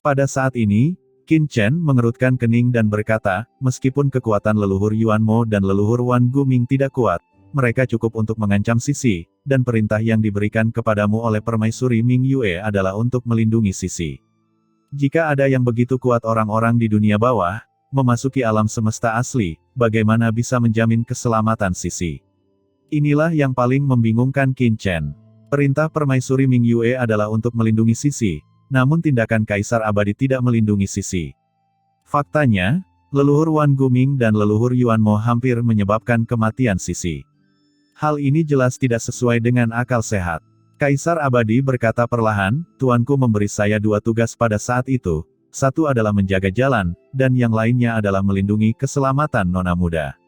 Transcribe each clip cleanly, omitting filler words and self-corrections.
Pada saat ini, Qin Chen mengerutkan kening dan berkata, meskipun kekuatan leluhur Yuan Mo dan leluhur Wan Guming tidak kuat, mereka cukup untuk mengancam Sisi, dan perintah yang diberikan kepadamu oleh Permaisuri Ming Yue adalah untuk melindungi Sisi. Jika ada yang begitu kuat orang-orang di dunia bawah, memasuki alam semesta asli, bagaimana bisa menjamin keselamatan Sisi? Inilah yang paling membingungkan Qin Chen. Perintah Permaisuri Ming Yue adalah untuk melindungi Sisi, namun tindakan Kaisar Abadi tidak melindungi Sisi. Faktanya, leluhur Wan Guming dan leluhur Yuan Mo hampir menyebabkan kematian Sisi. Hal ini jelas tidak sesuai dengan akal sehat. Kaisar Abadi berkata perlahan, Tuanku memberi saya dua tugas pada saat itu, satu adalah menjaga jalan, dan yang lainnya adalah melindungi keselamatan nona muda.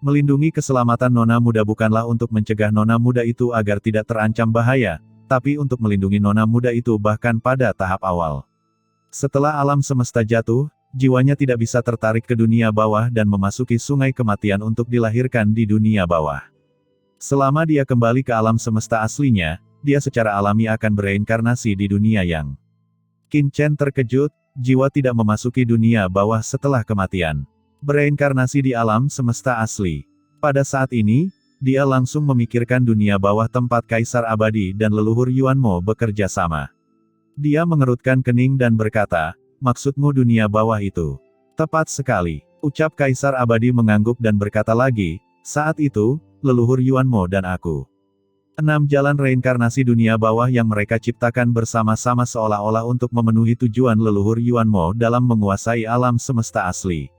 Melindungi keselamatan nona muda bukanlah untuk mencegah nona muda itu agar tidak terancam bahaya, tapi untuk melindungi nona muda itu bahkan pada tahap awal. Setelah alam semesta jatuh, jiwanya tidak bisa tertarik ke dunia bawah dan memasuki sungai kematian untuk dilahirkan di dunia bawah. Selama dia kembali ke alam semesta aslinya, dia secara alami akan bereinkarnasi di dunia yang. Qin Chen terkejut, jiwa tidak memasuki dunia bawah setelah kematian. Bereinkarnasi di alam semesta asli. Pada saat ini, dia langsung memikirkan dunia bawah tempat Kaisar Abadi dan leluhur Yuan Mo bekerja sama. Dia mengerutkan kening dan berkata, maksudmu dunia bawah itu? Tepat sekali, ucap Kaisar Abadi mengangguk dan berkata lagi, saat itu, leluhur Yuan Mo dan aku. 6 jalan reinkarnasi dunia bawah yang mereka ciptakan bersama-sama seolah-olah untuk memenuhi tujuan leluhur Yuan Mo dalam menguasai alam semesta asli.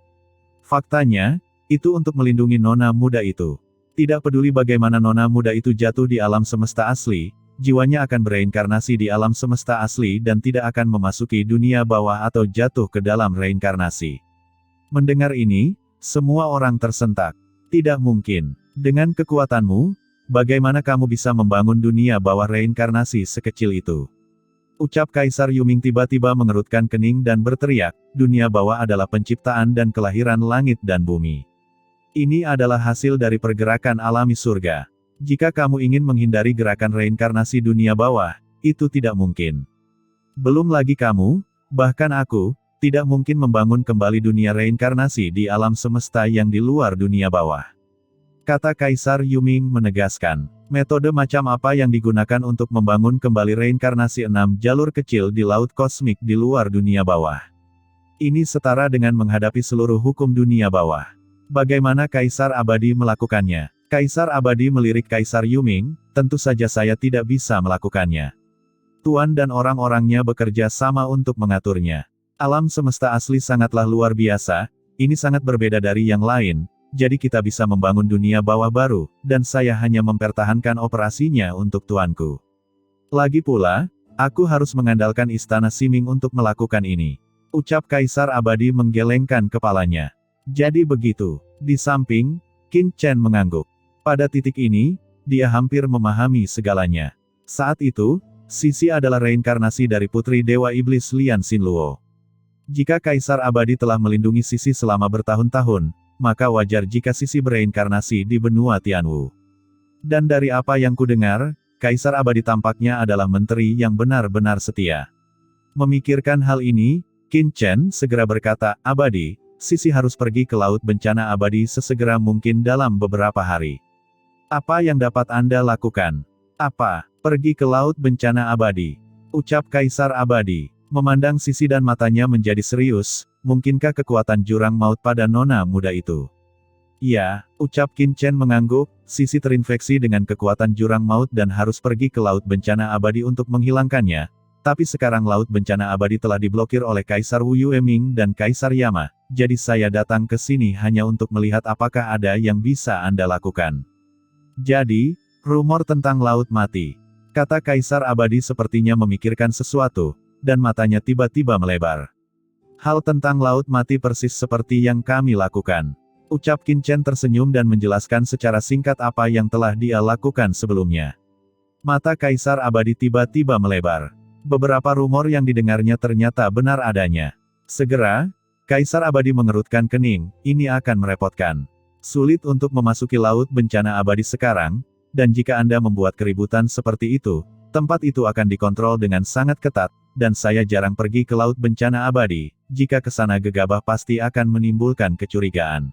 Faktanya, itu untuk melindungi nona muda itu. Tidak peduli bagaimana nona muda itu jatuh di alam semesta asli, jiwanya akan bereinkarnasi di alam semesta asli dan tidak akan memasuki dunia bawah atau jatuh ke dalam reinkarnasi. Mendengar ini, semua orang tersentak. Tidak mungkin. Dengan kekuatanmu, bagaimana kamu bisa membangun dunia bawah reinkarnasi sekecil itu? Ucap Kaisar Yuming tiba-tiba mengerutkan kening dan berteriak, dunia bawah adalah penciptaan dan kelahiran langit dan bumi. Ini adalah hasil dari pergerakan alami surga. Jika kamu ingin menghindari gerakan reinkarnasi dunia bawah, itu tidak mungkin. Belum lagi kamu, bahkan aku, tidak mungkin membangun kembali dunia reinkarnasi di alam semesta yang di luar dunia bawah. Kata Kaisar Yuming menegaskan, metode macam apa yang digunakan untuk membangun kembali reinkarnasi 6 jalur kecil di laut kosmik di luar dunia bawah. Ini setara dengan menghadapi seluruh hukum dunia bawah. Bagaimana Kaisar Abadi melakukannya? Kaisar Abadi melirik Kaisar Yuming, tentu saja saya tidak bisa melakukannya. Tuan dan orang-orangnya bekerja sama untuk mengaturnya. Alam semesta asli sangatlah luar biasa, ini sangat berbeda dari yang lain. Jadi kita bisa membangun dunia bawah baru, dan saya hanya mempertahankan operasinya untuk tuanku. Lagi pula, aku harus mengandalkan istana Siming untuk melakukan ini. Ucap Kaisar Abadi menggelengkan kepalanya. Jadi begitu. Di samping, Qin Chen mengangguk. Pada titik ini, dia hampir memahami segalanya. Saat itu, Sisi adalah reinkarnasi dari putri Dewa Iblis Lian Xinluo. Jika Kaisar Abadi telah melindungi Sisi selama bertahun-tahun, maka wajar jika Sisi bereinkarnasi di benua Tianwu. Dan dari apa yang kudengar, Kaisar Abadi tampaknya adalah menteri yang benar-benar setia. Memikirkan hal ini, Qin Chen segera berkata, Abadi, Sisi harus pergi ke Laut Bencana Abadi sesegera mungkin dalam beberapa hari. Apa yang dapat Anda lakukan? Apa? Pergi ke Laut Bencana Abadi. Ucap Kaisar Abadi, memandang Sisi dan matanya menjadi serius. Mungkinkah kekuatan jurang maut pada nona muda itu? Ya, ucap Qin Chen mengangguk, Sisi terinfeksi dengan kekuatan jurang maut dan harus pergi ke Laut Bencana Abadi untuk menghilangkannya. Tapi sekarang Laut Bencana Abadi telah diblokir oleh Kaisar Wu Yueming dan Kaisar Yama, jadi saya datang ke sini hanya untuk melihat apakah ada yang bisa Anda lakukan. Jadi, rumor tentang Laut Mati. Kata Kaisar Abadi sepertinya memikirkan sesuatu, dan matanya tiba-tiba melebar. Hal tentang Laut Mati persis seperti yang kami lakukan. Ucap Qin Chen tersenyum dan menjelaskan secara singkat apa yang telah dia lakukan sebelumnya. Mata Kaisar Abadi tiba-tiba melebar. Beberapa rumor yang didengarnya ternyata benar adanya. Segera, Kaisar Abadi mengerutkan kening, ini akan merepotkan. Sulit untuk memasuki Laut Bencana Abadi sekarang, dan jika Anda membuat keributan seperti itu, tempat itu akan dikontrol dengan sangat ketat, dan saya jarang pergi ke Laut Bencana Abadi, jika ke sana gegabah pasti akan menimbulkan kecurigaan.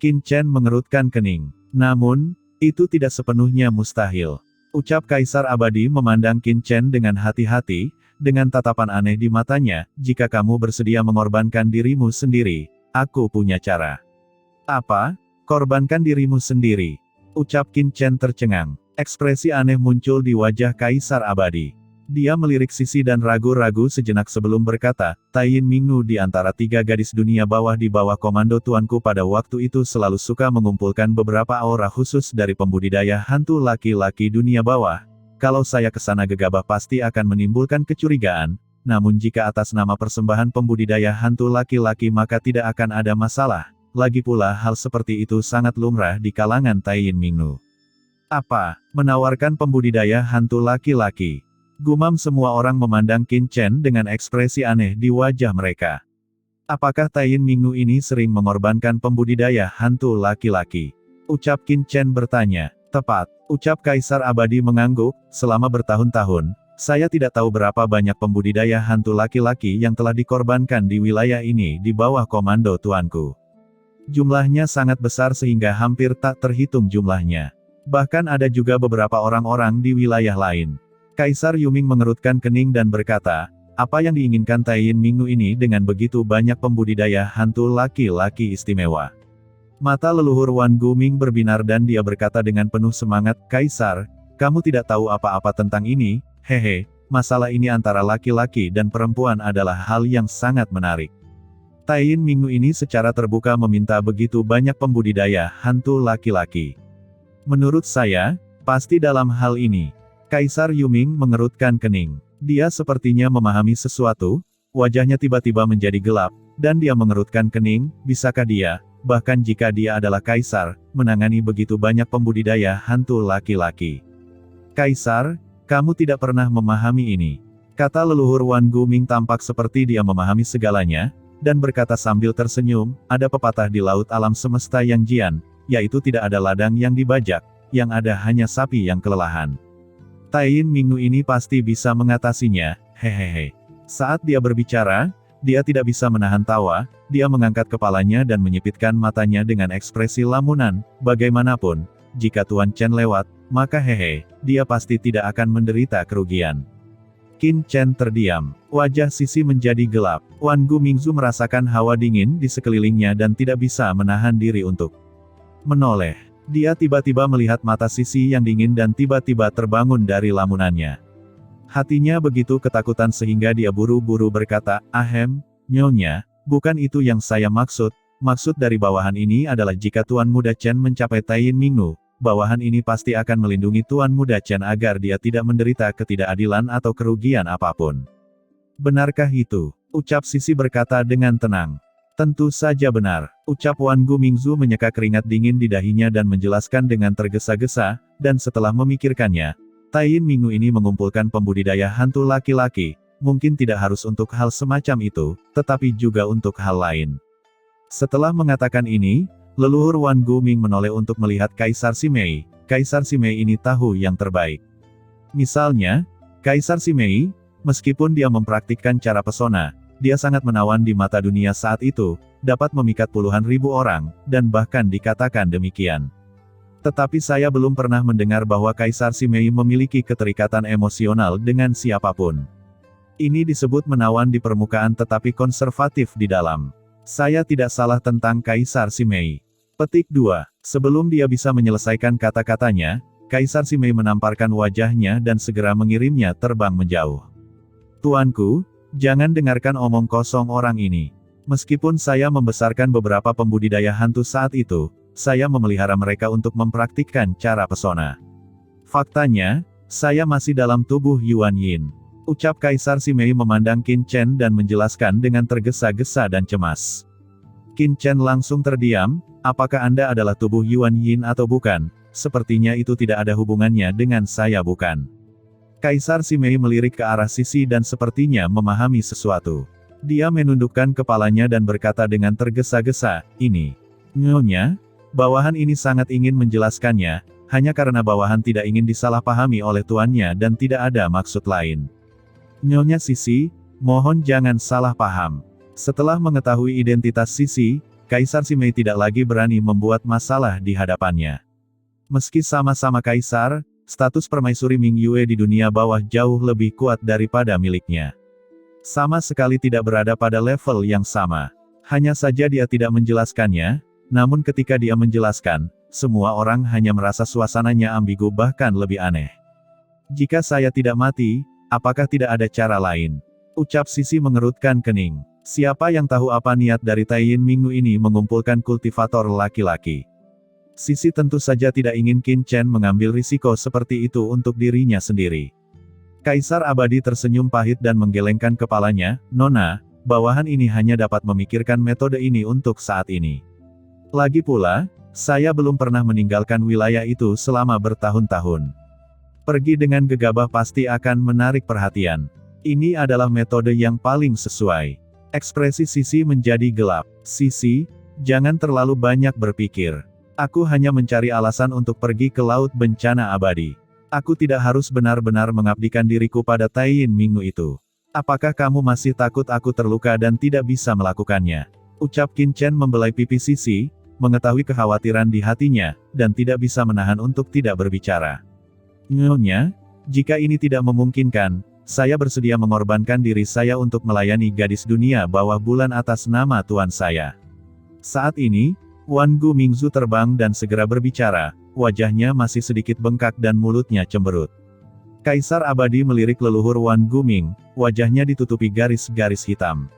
Qin Chen mengerutkan kening. Namun, itu tidak sepenuhnya mustahil. Ucap Kaisar Abadi memandang Qin Chen dengan hati-hati, dengan tatapan aneh di matanya, jika kamu bersedia mengorbankan dirimu sendiri, aku punya cara. Apa? Korbankan dirimu sendiri. Ucap Qin Chen tercengang. Ekspresi aneh muncul di wajah Kaisar Abadi. Dia melirik Sisi dan ragu-ragu sejenak sebelum berkata, Taiyin Mingnu di antara 3 gadis dunia bawah di bawah komando tuanku pada waktu itu selalu suka mengumpulkan beberapa aura khusus dari pembudidaya hantu laki-laki dunia bawah. Kalau saya ke sana gegabah pasti akan menimbulkan kecurigaan, namun jika atas nama persembahan pembudidaya hantu laki-laki maka tidak akan ada masalah. Lagi pula hal seperti itu sangat lumrah di kalangan Taiyin Mingnu. Apa? Menawarkan pembudidaya hantu laki-laki? Gumam semua orang memandang Qin Chen dengan ekspresi aneh di wajah mereka. Apakah Taiyin Mingnu ini sering mengorbankan pembudidaya hantu laki-laki? Ucap Qin Chen bertanya. Tepat. Ucap Kaisar Abadi mengangguk, selama bertahun-tahun, saya tidak tahu berapa banyak pembudidaya hantu laki-laki yang telah dikorbankan di wilayah ini di bawah komando tuanku. Jumlahnya sangat besar sehingga hampir tak terhitung jumlahnya. Bahkan ada juga beberapa orang-orang di wilayah lain. Kaisar Yuming mengerutkan kening dan berkata, apa yang diinginkan Taiyin Mingnu ini dengan begitu banyak pembudidaya hantu laki-laki istimewa? Mata leluhur Wan Guming berbinar dan dia berkata dengan penuh semangat, Kaisar, kamu tidak tahu apa-apa tentang ini, hehe, masalah ini antara laki-laki dan perempuan adalah hal yang sangat menarik. Taiyin Mingnu ini secara terbuka meminta begitu banyak pembudidaya hantu laki-laki. Menurut saya, pasti dalam hal ini. Kaisar Yuming mengerutkan kening. Dia sepertinya memahami sesuatu, wajahnya tiba-tiba menjadi gelap, dan dia mengerutkan kening, bisakah dia, bahkan jika dia adalah kaisar, menangani begitu banyak pembudidaya hantu laki-laki? Kaisar, kamu tidak pernah memahami ini. Kata leluhur Wan Guming tampak seperti dia memahami segalanya, dan berkata sambil tersenyum, ada pepatah di laut alam semesta yang jian, yaitu tidak ada ladang yang dibajak, yang ada hanya sapi yang kelelahan. Taiyin Mingnu ini pasti bisa mengatasinya, hehehe. Saat dia berbicara, dia tidak bisa menahan tawa, dia mengangkat kepalanya dan menyipitkan matanya dengan ekspresi lamunan, bagaimanapun, jika Tuan Chen lewat, maka hehe, dia pasti tidak akan menderita kerugian. Qin Chen terdiam, wajah Sisi menjadi gelap, Wan Gumingzu merasakan hawa dingin di sekelilingnya dan tidak bisa menahan diri untuk menoleh. Dia tiba-tiba melihat mata Sisi yang dingin dan tiba-tiba terbangun dari lamunannya. Hatinya begitu ketakutan sehingga dia buru-buru berkata, ahem, Nyonya, bukan itu yang saya maksud dari bawahan ini adalah jika Tuan Muda Chen mencapai Taiyin Mingnu, bawahan ini pasti akan melindungi Tuan Muda Chen agar dia tidak menderita ketidakadilan atau kerugian apapun. Benarkah itu? Ucap Sisi berkata dengan tenang. Tentu saja benar, ucap Wan Gumingzu menyeka keringat dingin di dahinya dan menjelaskan dengan tergesa-gesa, dan setelah memikirkannya, Taiyin Mingnu ini mengumpulkan pembudidaya hantu laki-laki, mungkin tidak harus untuk hal semacam itu, tetapi juga untuk hal lain. Setelah mengatakan ini, leluhur Wan Guming menoleh untuk melihat Kaisar Simei. Kaisar Simei ini tahu yang terbaik. Misalnya, Kaisar Simei, meskipun dia mempraktikkan cara pesona, dia sangat menawan di mata dunia saat itu, dapat memikat puluhan ribu orang, dan bahkan dikatakan demikian. Tetapi saya belum pernah mendengar bahwa Kaisar Simei memiliki keterikatan emosional dengan siapapun. Ini disebut menawan di permukaan tetapi konservatif di dalam. Saya tidak salah tentang Kaisar Simei. Petik 2. Sebelum dia bisa menyelesaikan kata-katanya, Kaisar Simei menamparkan wajahnya dan segera mengirimnya terbang menjauh. Tuanku, jangan dengarkan omong kosong orang ini. Meskipun saya membesarkan beberapa pembudidaya hantu saat itu, saya memelihara mereka untuk mempraktikkan cara pesona. Faktanya, saya masih dalam tubuh Yuan Yin. Ucap Kaisar Simei memandang Qin Chen dan menjelaskan dengan tergesa-gesa dan cemas. Qin Chen langsung terdiam, apakah Anda adalah tubuh Yuan Yin atau bukan? Sepertinya itu tidak ada hubungannya dengan saya bukan. Kaisar Simei melirik ke arah Sisi dan sepertinya memahami sesuatu. Dia menundukkan kepalanya dan berkata dengan tergesa-gesa, ini. Nyonya, bawahan ini sangat ingin menjelaskannya, hanya karena bawahan tidak ingin disalahpahami oleh tuannya dan tidak ada maksud lain. Nyonya Sisi, mohon jangan salah paham. Setelah mengetahui identitas Sisi, Kaisar Simei tidak lagi berani membuat masalah di hadapannya. Meski sama-sama kaisar, status permaisuri Ming Yue di dunia bawah jauh lebih kuat daripada miliknya. Sama sekali tidak berada pada level yang sama. Hanya saja dia tidak menjelaskannya, namun ketika dia menjelaskan, semua orang hanya merasa suasananya ambigu bahkan lebih aneh. Jika saya tidak mati, apakah tidak ada cara lain? Ucap Sisi mengerutkan kening. Siapa yang tahu apa niat dari Taiyin Mingnu ini mengumpulkan kultivator laki-laki? Sisi tentu saja tidak ingin Qin Chen mengambil risiko seperti itu untuk dirinya sendiri. Kaisar Abadi tersenyum pahit dan menggelengkan kepalanya, Nona, bawahan ini hanya dapat memikirkan metode ini untuk saat ini. Lagi pula, saya belum pernah meninggalkan wilayah itu selama bertahun-tahun. Pergi dengan gegabah pasti akan menarik perhatian. Ini adalah metode yang paling sesuai. Ekspresi Sisi menjadi gelap. Sisi, jangan terlalu banyak berpikir. Aku hanya mencari alasan untuk pergi ke Laut Bencana Abadi. Aku tidak harus benar-benar mengabdikan diriku pada Taiyin Mingnu itu. Apakah kamu masih takut aku terluka dan tidak bisa melakukannya? Ucap Qin Chen membelai pipi Sisi, mengetahui kekhawatiran di hatinya, dan tidak bisa menahan untuk tidak berbicara. Nyonya, jika ini tidak memungkinkan, saya bersedia mengorbankan diri saya untuk melayani gadis dunia bawah bulan atas nama tuan saya. Saat ini, Wan Gu Mingzu terbang dan segera berbicara, wajahnya masih sedikit bengkak dan mulutnya cemberut. Kaisar Abadi melirik leluhur Wan Gu Ming, wajahnya ditutupi garis-garis hitam.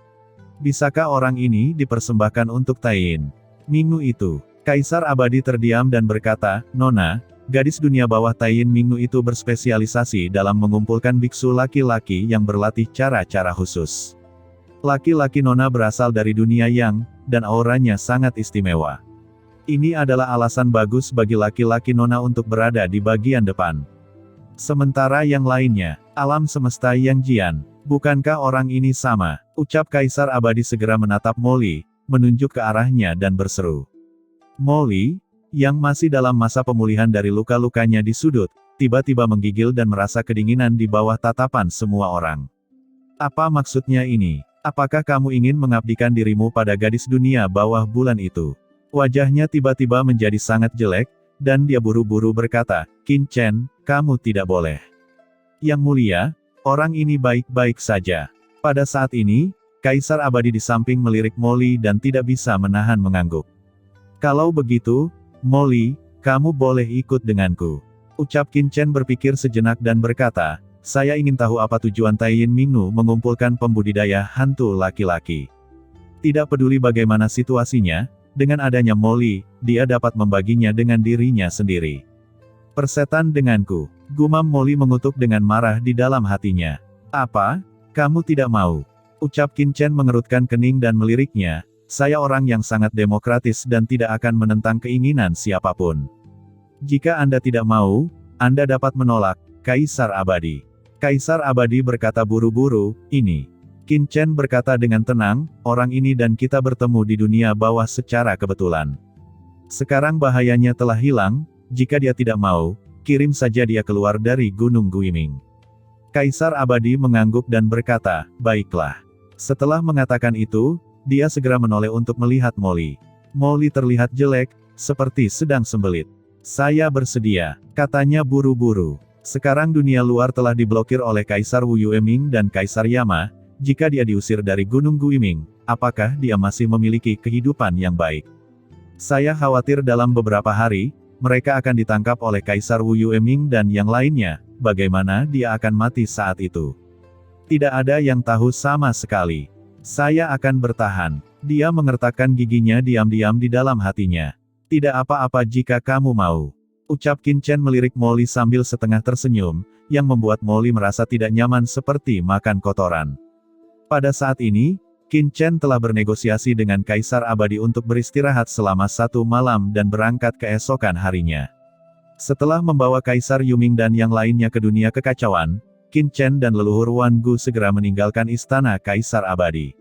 Bisakah orang ini dipersembahkan untuk Taiyin Mingnu itu? Kaisar Abadi terdiam dan berkata, Nona, gadis dunia bawah Taiyin Mingnu itu berspesialisasi dalam mengumpulkan biksu laki-laki yang berlatih cara-cara khusus. Laki-laki Nona berasal dari dunia yang, dan auranya sangat istimewa. Ini adalah alasan bagus bagi laki-laki Nona untuk berada di bagian depan. Sementara yang lainnya, alam semesta yang jian, bukankah orang ini sama? Ucap Kaisar Abadi segera menatap Molly, menunjuk ke arahnya dan berseru. Molly, yang masih dalam masa pemulihan dari luka-lukanya di sudut, tiba-tiba menggigil dan merasa kedinginan di bawah tatapan semua orang. Apa maksudnya ini? Apakah kamu ingin mengabdikan dirimu pada gadis dunia bawah bulan itu? Wajahnya tiba-tiba menjadi sangat jelek, dan dia buru-buru berkata, Qin Chen, kamu tidak boleh. Yang mulia, orang ini baik-baik saja. Pada saat ini, Kaisar Abadi di samping melirik Molly dan tidak bisa menahan mengangguk. Kalau begitu, Molly, kamu boleh ikut denganku. Ucap Qin Chen berpikir sejenak dan berkata, saya ingin tahu apa tujuan Taiyin Mingnu mengumpulkan pembudidaya hantu laki-laki. Tidak peduli bagaimana situasinya, dengan adanya Molly, dia dapat membaginya dengan dirinya sendiri. Persetan denganku, gumam Molly mengutuk dengan marah di dalam hatinya. Apa? Kamu tidak mau? Ucap Qin Chen mengerutkan kening dan meliriknya, saya orang yang sangat demokratis dan tidak akan menentang keinginan siapapun. Jika Anda tidak mau, Anda dapat menolak, Kaisar Abadi. Kaisar Abadi berkata buru-buru, ini. Qin Chen berkata dengan tenang, orang ini dan kita bertemu di dunia bawah secara kebetulan. Sekarang bahayanya telah hilang, jika dia tidak mau, kirim saja dia keluar dari Gunung Guiming. Kaisar Abadi mengangguk dan berkata, baiklah. Setelah mengatakan itu, dia segera menoleh untuk melihat Molly. Molly terlihat jelek, seperti sedang sembelit. Saya bersedia, katanya buru-buru. Sekarang dunia luar telah diblokir oleh Kaisar Wu Yueming dan Kaisar Yama, jika dia diusir dari Gunung Guiming, apakah dia masih memiliki kehidupan yang baik? Saya khawatir dalam beberapa hari, mereka akan ditangkap oleh Kaisar Wu Yueming dan yang lainnya, bagaimana dia akan mati saat itu? Tidak ada yang tahu sama sekali. Saya akan bertahan. Dia mengertakkan giginya diam-diam di dalam hatinya. Tidak apa-apa jika kamu mau. Ucap Qin Chen melirik Molly sambil setengah tersenyum, yang membuat Molly merasa tidak nyaman seperti makan kotoran. Pada saat ini, Qin Chen telah bernegosiasi dengan Kaisar Abadi untuk beristirahat selama 1 malam dan berangkat keesokan harinya. Setelah membawa Kaisar Yuming dan yang lainnya ke dunia kekacauan, Qin Chen dan leluhur Wan Gu segera meninggalkan istana Kaisar Abadi.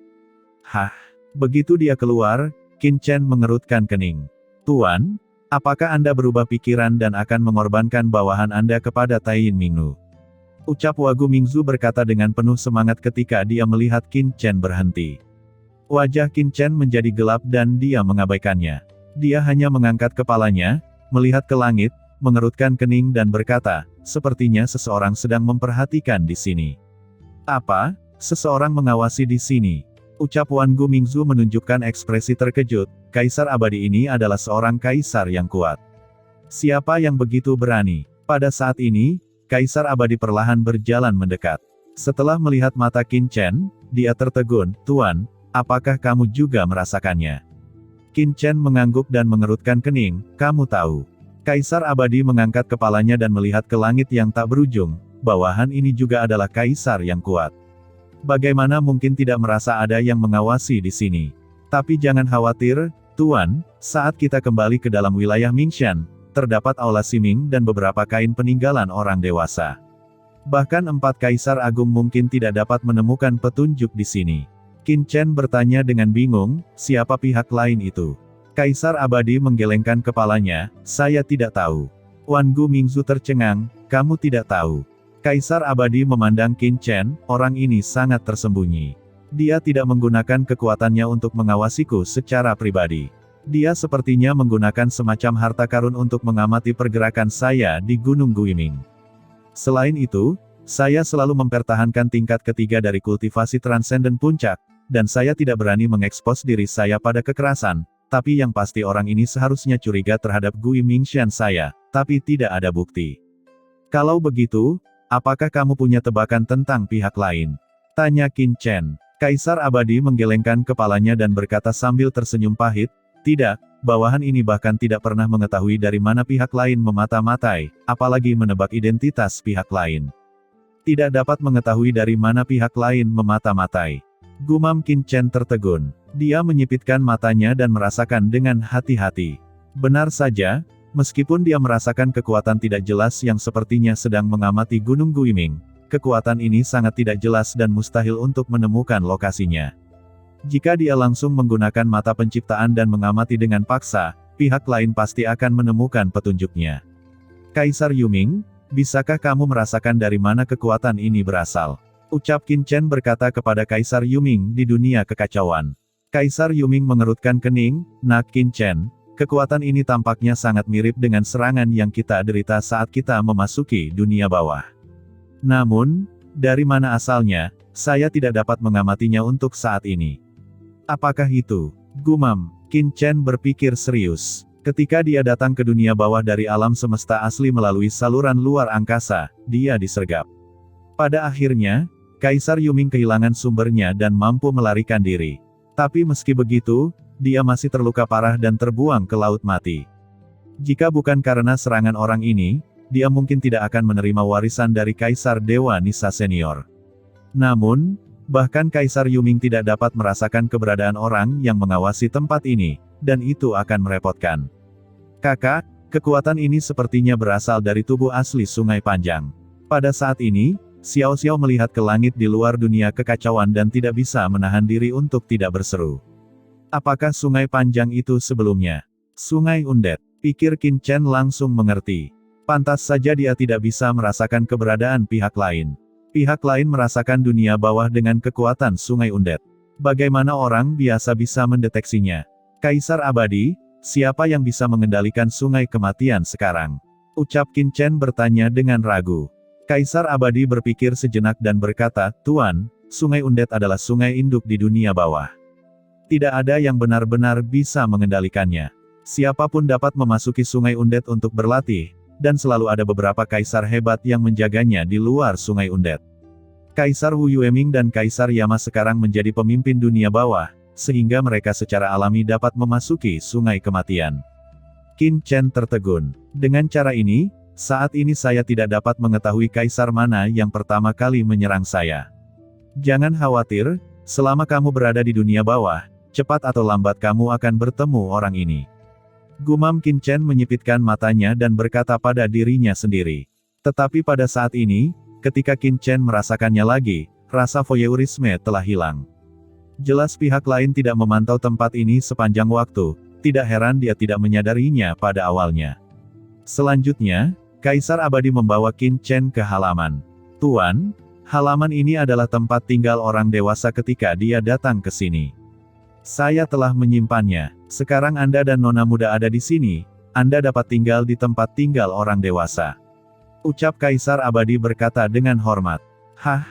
Hah? Begitu dia keluar, Qin Chen mengerutkan kening. Tuan, apakah Anda berubah pikiran dan akan mengorbankan bawahan Anda kepada Taiyin Mingnu? Ucap Wagu Mingzu berkata dengan penuh semangat ketika dia melihat Qin Chen berhenti. Wajah Qin Chen menjadi gelap dan dia mengabaikannya. Dia hanya mengangkat kepalanya, melihat ke langit, mengerutkan kening dan berkata, sepertinya seseorang sedang memperhatikan di sini. Apa? Seseorang mengawasi di sini. Ucap Wangu Mingzu menunjukkan ekspresi terkejut, Kaisar Abadi ini adalah seorang kaisar yang kuat. Siapa yang begitu berani? Pada saat ini, Kaisar Abadi perlahan berjalan mendekat. Setelah melihat mata Qin Chen, dia tertegun, Tuan, apakah kamu juga merasakannya? Qin Chen mengangguk dan mengerutkan kening, kamu tahu. Kaisar Abadi mengangkat kepalanya dan melihat ke langit yang tak berujung, bawahan ini juga adalah kaisar yang kuat. Bagaimana mungkin tidak merasa ada yang mengawasi di sini? Tapi jangan khawatir, Tuan, saat kita kembali ke dalam wilayah Mingshan, terdapat aula Siming dan beberapa kain peninggalan orang dewasa. Bahkan 4 kaisar agung mungkin tidak dapat menemukan petunjuk di sini. Qin Chen bertanya dengan bingung, siapa pihak lain itu? Kaisar Abadi menggelengkan kepalanya, saya tidak tahu. Wangu Mingzu tercengang, kamu tidak tahu. Kaisar Abadi memandang Qin Chen, orang ini sangat tersembunyi. Dia tidak menggunakan kekuatannya untuk mengawasiku secara pribadi. Dia sepertinya menggunakan semacam harta karun untuk mengamati pergerakan saya di Gunung Guiming. Selain itu, saya selalu mempertahankan tingkat ketiga dari kultivasi transenden puncak, dan saya tidak berani mengekspos diri saya pada kekerasan, tapi yang pasti orang ini seharusnya curiga terhadap Gui Mingshan saya, tapi tidak ada bukti. Kalau begitu, apakah kamu punya tebakan tentang pihak lain? Tanya Qin Chen. Kaisar Abadi menggelengkan kepalanya dan berkata sambil tersenyum pahit, tidak, bawahan ini bahkan tidak pernah mengetahui dari mana pihak lain memata-matai, apalagi menebak identitas pihak lain. Tidak dapat mengetahui dari mana pihak lain memata-matai. Gumam Qin Chen tertegun. Dia menyipitkan matanya dan merasakan dengan hati-hati. Benar saja, meskipun dia merasakan kekuatan tidak jelas yang sepertinya sedang mengamati Gunung Guiming, kekuatan ini sangat tidak jelas dan mustahil untuk menemukan lokasinya. Jika dia langsung menggunakan mata penciptaan dan mengamati dengan paksa, pihak lain pasti akan menemukan petunjuknya. Kaisar Yuming, bisakah kamu merasakan dari mana kekuatan ini berasal? Ucap Qin Chen berkata kepada Kaisar Yuming di dunia kekacauan. Kaisar Yuming mengerutkan kening, Nak Qin Chen, kekuatan ini tampaknya sangat mirip dengan serangan yang kita derita saat kita memasuki dunia bawah. Namun, dari mana asalnya, saya tidak dapat mengamatinya untuk saat ini. Apakah itu? Gumam, Qin Chen berpikir serius. Ketika dia datang ke dunia bawah dari alam semesta asli melalui saluran luar angkasa, dia disergap. Pada akhirnya, Kaisar Yuming kehilangan sumbernya dan mampu melarikan diri. Tapi meski begitu, dia masih terluka parah dan terbuang ke laut mati. Jika bukan karena serangan orang ini, dia mungkin tidak akan menerima warisan dari Kaisar Dewa Nisa Senior. Namun, bahkan Kaisar Yuming tidak dapat merasakan keberadaan orang yang mengawasi tempat ini, dan itu akan merepotkan. Kakak, kekuatan ini sepertinya berasal dari tubuh asli Sungai Panjang. Pada saat ini, Xiao Xiao melihat ke langit di luar dunia kekacauan dan tidak bisa menahan diri untuk tidak berseru. Apakah Sungai Panjang itu sebelumnya? Sungai Undet, pikir Qin Chen langsung mengerti. Pantas saja dia tidak bisa merasakan keberadaan pihak lain. Pihak lain merasakan dunia bawah dengan kekuatan Sungai Undet. Bagaimana orang biasa bisa mendeteksinya? Kaisar Abadi, siapa yang bisa mengendalikan Sungai Kematian sekarang? Ucap Qin Chen bertanya dengan ragu. Kaisar Abadi berpikir sejenak dan berkata, Tuan, Sungai Undet adalah sungai induk di dunia bawah. Tidak ada yang benar-benar bisa mengendalikannya. Siapapun dapat memasuki Sungai Undet untuk berlatih, dan selalu ada beberapa kaisar hebat yang menjaganya di luar Sungai Undet. Kaisar Wu Yueming dan Kaisar Yama sekarang menjadi pemimpin dunia bawah, sehingga mereka secara alami dapat memasuki Sungai Kematian. Qin Chen tertegun. Dengan cara ini, saat ini saya tidak dapat mengetahui kaisar mana yang pertama kali menyerang saya. Jangan khawatir, selama kamu berada di dunia bawah, cepat atau lambat kamu akan bertemu orang ini. Gumam Qin Chen menyipitkan matanya dan berkata pada dirinya sendiri. Tetapi pada saat ini, ketika Qin Chen merasakannya lagi, rasa voyeurisme telah hilang. Jelas pihak lain tidak memantau tempat ini sepanjang waktu, tidak heran dia tidak menyadarinya pada awalnya. Selanjutnya, Kaisar Abadi membawa Qin Chen ke halaman. Tuan, halaman ini adalah tempat tinggal orang dewasa ketika dia datang ke sini. Saya telah menyimpannya. Sekarang Anda dan Nona muda ada di sini. Anda dapat tinggal di tempat tinggal orang dewasa. Ucap Kaisar Abadi berkata dengan hormat. Hah?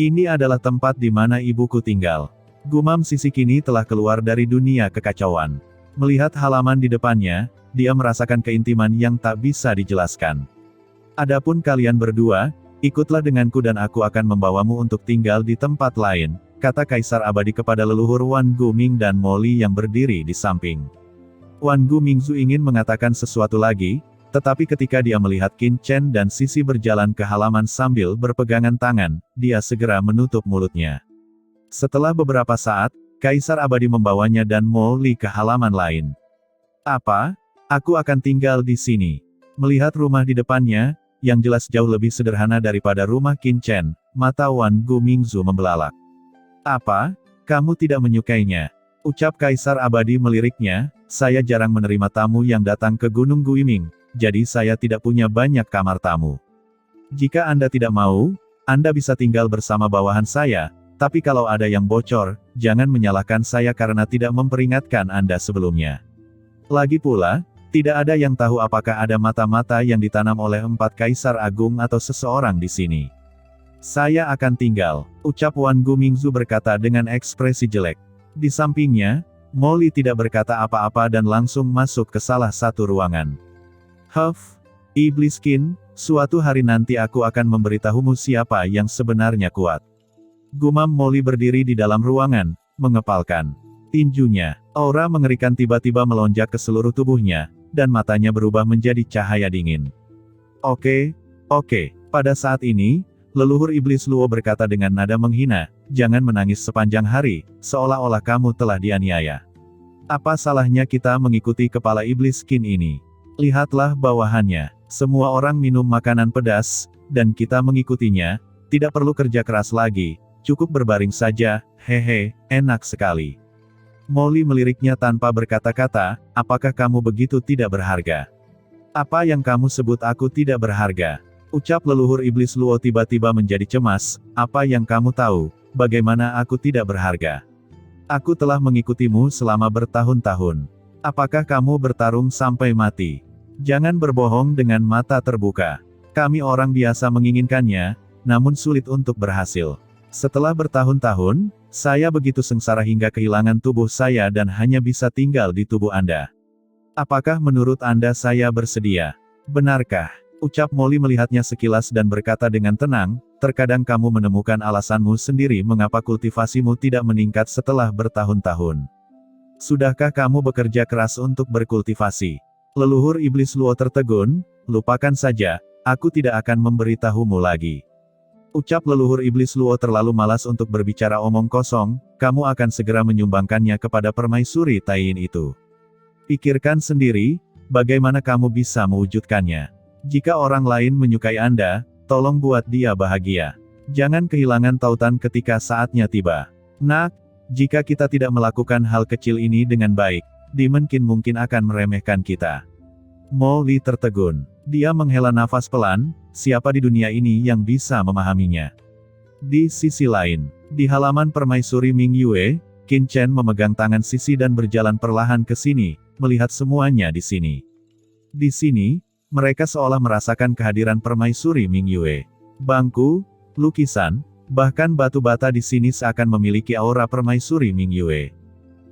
Ini adalah tempat di mana ibuku tinggal. Gumam Sisi kini telah keluar dari dunia kekacauan. Melihat halaman di depannya, dia merasakan keintiman yang tak bisa dijelaskan. Adapun kalian berdua, ikutlah denganku dan aku akan membawamu untuk tinggal di tempat lain, kata Kaisar Abadi kepada leluhur Wan Guming dan Molly yang berdiri di samping. Wan Gumingzu ingin mengatakan sesuatu lagi, tetapi ketika dia melihat Qin Chen dan Sisi berjalan ke halaman sambil berpegangan tangan, dia segera menutup mulutnya. Setelah beberapa saat, Kaisar Abadi membawanya dan Molly ke halaman lain. Apa? Aku akan tinggal di sini. Melihat rumah di depannya, yang jelas jauh lebih sederhana daripada rumah Qin Chen, mata Wan Gumingzu membelalak. Apa? Kamu tidak menyukainya? Ucap Kaisar Abadi meliriknya, saya jarang menerima tamu yang datang ke Gunung Guiming, jadi saya tidak punya banyak kamar tamu. Jika Anda tidak mau, Anda bisa tinggal bersama bawahan saya, tapi kalau ada yang bocor, jangan menyalahkan saya karena tidak memperingatkan Anda sebelumnya. Lagi pula, tidak ada yang tahu apakah ada mata-mata yang ditanam oleh 4 Kaisar Agung atau seseorang di sini. Saya akan tinggal, ucap Wan Gumingzu berkata dengan ekspresi jelek. Di sampingnya, Molly tidak berkata apa-apa dan langsung masuk ke salah satu ruangan. Huff, Iblis Qin, suatu hari nanti aku akan memberitahumu siapa yang sebenarnya kuat. Gumam Molly berdiri di dalam ruangan, mengepalkan tinjunya. Aura mengerikan tiba-tiba melonjak ke seluruh tubuhnya, dan matanya berubah menjadi cahaya dingin. Oke. Pada saat ini, leluhur Iblis Luo berkata dengan nada menghina, jangan menangis sepanjang hari, seolah-olah kamu telah dianiaya. Apa salahnya kita mengikuti kepala Iblis Qin ini? Lihatlah bawahannya. Semua orang minum makanan pedas, dan kita mengikutinya, tidak perlu kerja keras lagi, cukup berbaring saja, hehe, enak sekali. Molly meliriknya tanpa berkata-kata, apakah kamu begitu tidak berharga? Apa yang kamu sebut aku tidak berharga? Ucap leluhur Iblis Luo tiba-tiba menjadi cemas, apa yang kamu tahu, bagaimana aku tidak berharga? Aku telah mengikutimu selama bertahun-tahun. Apakah kamu bertarung sampai mati? Jangan berbohong dengan mata terbuka. Kami orang biasa menginginkannya, namun sulit untuk berhasil. Setelah bertahun-tahun, saya begitu sengsara hingga kehilangan tubuh saya dan hanya bisa tinggal di tubuh Anda. Apakah menurut Anda saya bersedia? Benarkah? Ucap Molly melihatnya sekilas dan berkata dengan tenang, terkadang kamu menemukan alasanmu sendiri mengapa kultivasimu tidak meningkat setelah bertahun-tahun. Sudahkah kamu bekerja keras untuk berkultivasi? Leluhur Iblis Luo tertegun, lupakan saja, aku tidak akan memberitahumu lagi. Ucap leluhur Iblis Luo terlalu malas untuk berbicara omong kosong, kamu akan segera menyumbangkannya kepada permaisuri Taiyin itu. Pikirkan sendiri, bagaimana kamu bisa mewujudkannya. Jika orang lain menyukai Anda, tolong buat dia bahagia. Jangan kehilangan tautan ketika saatnya tiba. Nak, jika kita tidak melakukan hal kecil ini dengan baik, Demon Qin mungkin akan meremehkan kita. Molly tertegun. Dia menghela nafas pelan, siapa di dunia ini yang bisa memahaminya? Di sisi lain, di halaman permaisuri Ming Yue, Qin Chen memegang tangan Sisi dan berjalan perlahan ke sini, melihat semuanya di sini. Di sini, mereka seolah merasakan kehadiran permaisuri Ming Yue. Bangku, lukisan, bahkan batu bata di sini seakan memiliki aura permaisuri Ming Yue.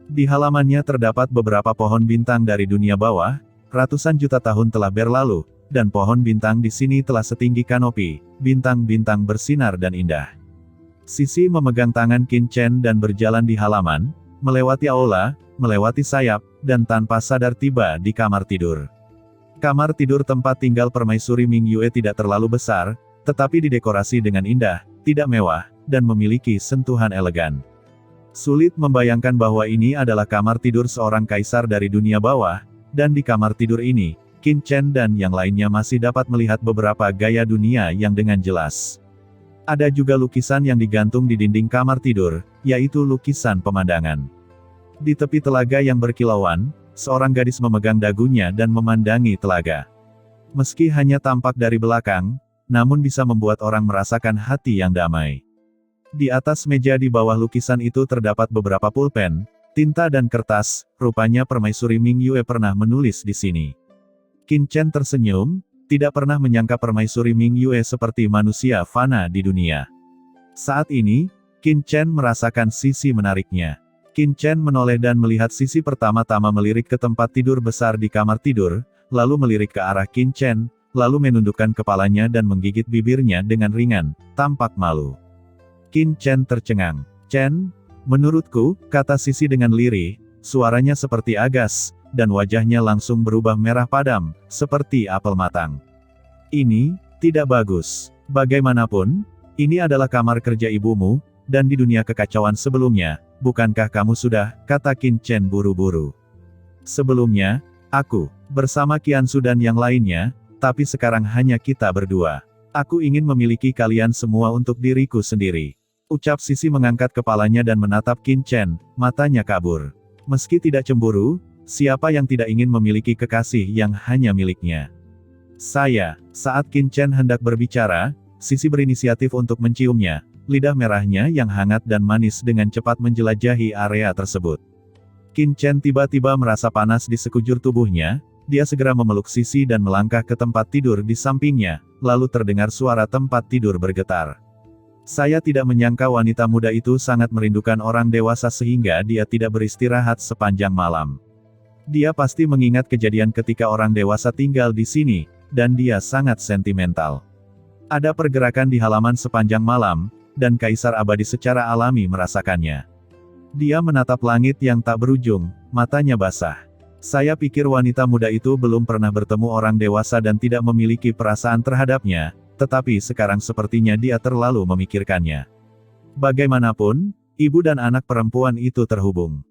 Di halamannya terdapat beberapa pohon bintang dari dunia bawah, ratusan juta tahun telah berlalu, dan pohon bintang di sini telah setinggi kanopi, bintang-bintang bersinar dan indah. Sisi memegang tangan Qin Chen dan berjalan di halaman, melewati aula, melewati sayap, dan tanpa sadar tiba di kamar tidur. Kamar tidur tempat tinggal permaisuri Ming Yue tidak terlalu besar, tetapi didekorasi dengan indah, tidak mewah, dan memiliki sentuhan elegan. Sulit membayangkan bahwa ini adalah kamar tidur seorang kaisar dari dunia bawah, dan di kamar tidur ini, Qin Chen dan yang lainnya masih dapat melihat beberapa gaya dunia yang dengan jelas. Ada juga lukisan yang digantung di dinding kamar tidur, yaitu lukisan pemandangan. Di tepi telaga yang berkilauan, seorang gadis memegang dagunya dan memandangi telaga. Meski hanya tampak dari belakang, namun bisa membuat orang merasakan hati yang damai. Di atas meja di bawah lukisan itu terdapat beberapa pulpen, tinta dan kertas, rupanya permaisuri Ming Yue pernah menulis di sini. Qin Chen tersenyum, tidak pernah menyangka permaisuri Ming Yue seperti manusia fana di dunia. Saat ini, Qin Chen merasakan sisi menariknya. Qin Chen menoleh dan melihat sisi pertama-tama melirik ke tempat tidur besar di kamar tidur, lalu melirik ke arah Qin Chen, lalu menundukkan kepalanya dan menggigit bibirnya dengan ringan, tampak malu. Qin Chen tercengang. "Chen, menurutku," kata Sisi dengan lirih, suaranya seperti agas, dan wajahnya langsung berubah merah padam, seperti apel matang. "Ini, tidak bagus. Bagaimanapun, ini adalah kamar kerja ibumu, dan di dunia kekacauan sebelumnya, bukankah kamu sudah," kata Qin Chen buru-buru. "Sebelumnya, aku, bersama Qiansu dan yang lainnya, tapi sekarang hanya kita berdua. Aku ingin memiliki kalian semua untuk diriku sendiri." Ucap Sisi mengangkat kepalanya dan menatap Qin Chen, matanya kabur. Meski tidak cemburu, siapa yang tidak ingin memiliki kekasih yang hanya miliknya? "Saya." Saat Qin Chen hendak berbicara, Sisi berinisiatif untuk menciumnya, lidah merahnya yang hangat dan manis dengan cepat menjelajahi area tersebut. Qin Chen tiba-tiba merasa panas di sekujur tubuhnya, dia segera memeluk Sisi dan melangkah ke tempat tidur di sampingnya, lalu terdengar suara tempat tidur bergetar. "Saya tidak menyangka wanita muda itu sangat merindukan orang dewasa sehingga dia tidak beristirahat sepanjang malam. Dia pasti mengingat kejadian ketika orang dewasa tinggal di sini, dan dia sangat sentimental." Ada pergerakan di halaman sepanjang malam, dan Kaisar Abadi secara alami merasakannya. Dia menatap langit yang tak berujung, matanya basah. "Saya pikir wanita muda itu belum pernah bertemu orang dewasa dan tidak memiliki perasaan terhadapnya, tetapi sekarang sepertinya dia terlalu memikirkannya. Bagaimanapun, ibu dan anak perempuan itu terhubung.